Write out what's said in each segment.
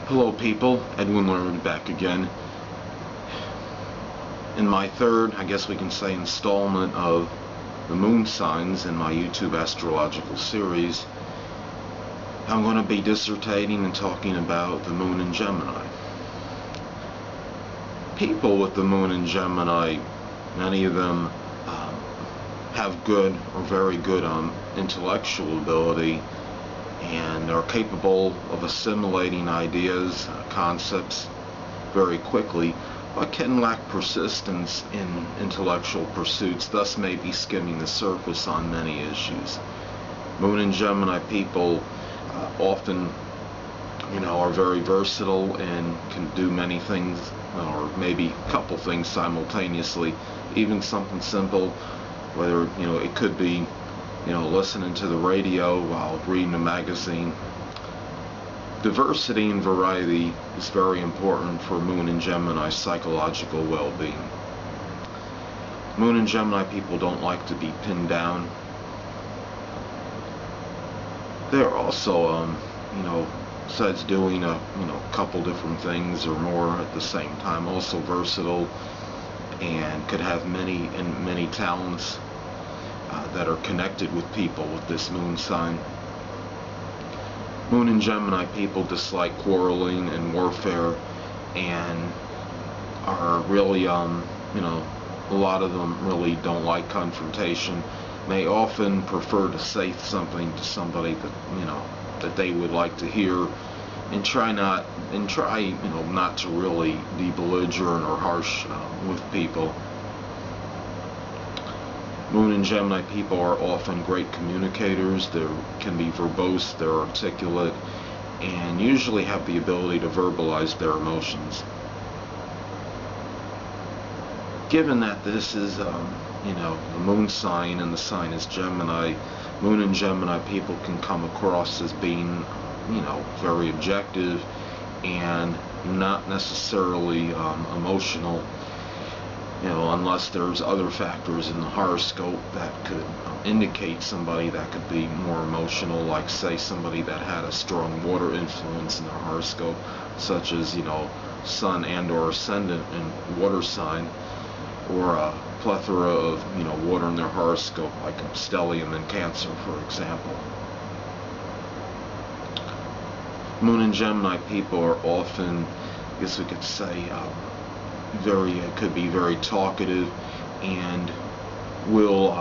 Hello people, Edwin Learnard back again. In my third, I guess we can say, installment of the moon signs in my YouTube astrological series, I'm going to be dissertating and talking about the moon in Gemini. People with the moon in Gemini, many of them have good or very good intellectual ability and are capable of assimilating ideas, concepts very quickly, but can lack persistence in intellectual pursuits, thus may be skimming the surface on many issues. Moon and Gemini people often, are very versatile and can do many things, or maybe a couple things simultaneously, even something simple, whether it could be listening to the radio while reading a magazine. Diversity and variety is very important for Moon and Gemini psychological well-being. Moon and Gemini people don't like to be pinned down. They're also, besides doing a couple different things or more at the same time, also versatile and could have many talents that are connected with people with this moon sign. Moon and Gemini people dislike quarreling and warfare, and are really, a lot of them really don't like confrontation. May often prefer to say something to somebody that they would like to hear, and try not to really be belligerent or harsh with people. Moon and Gemini people are often great communicators. They can be verbose, they're articulate, and usually have the ability to verbalize their emotions. Given that this is, the moon sign and the sign is Gemini, Moon and Gemini people can come across as being, very objective and not necessarily emotional, unless there's other factors in the horoscope that could indicate somebody that could be more emotional, like say somebody that had a strong water influence in their horoscope, such as, sun and or ascendant in water sign, or a plethora of, water in their horoscope, like a stellium in Cancer, for example. Moon and Gemini people are often, I guess we could say, could be very talkative and will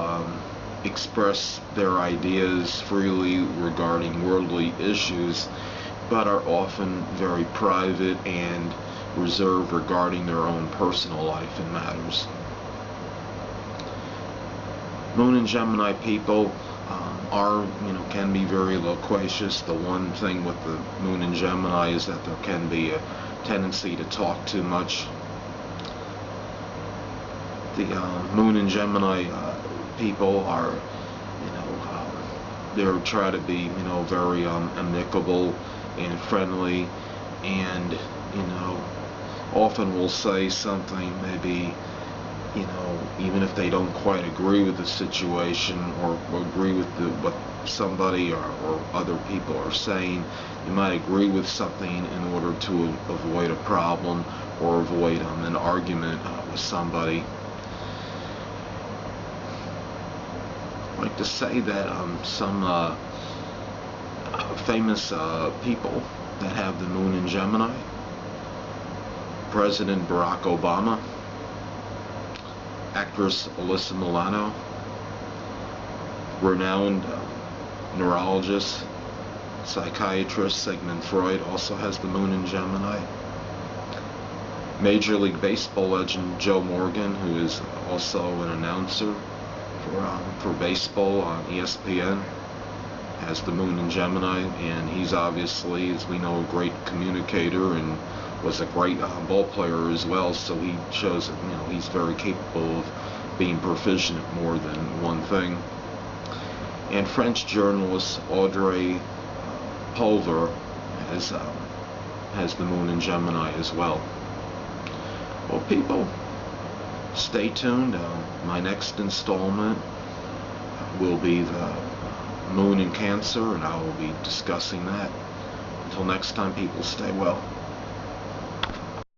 express their ideas freely regarding worldly issues, but are often very private and reserved regarding their own personal life and matters. Moon and Gemini people can be very loquacious. The one thing with the Moon and Gemini is that there can be a tendency to talk too much. The Moon and Gemini people are, they try to be, very amicable and friendly, and often will say something maybe, even if they don't quite agree with the situation or agree with what somebody or other people are saying. You might agree with something in order to avoid a problem or avoid an argument with somebody. I'd like to say that some famous people that have the moon in Gemini: President Barack Obama, actress Alyssa Milano, renowned neurologist, psychiatrist Sigmund Freud also has the moon in Gemini. Major League Baseball legend Joe Morgan, who is also an announcer for baseball on ESPN, has the moon in Gemini, and he's obviously, as we know, a great communicator and was a great ball player as well, so he shows that he's very capable of being proficient at more than one thing. And French journalist Audrey Pulver has the moon in Gemini as well. Well, people, stay tuned. My next installment will be the moon in Cancer, and I will be discussing that. Until next time, people, stay well.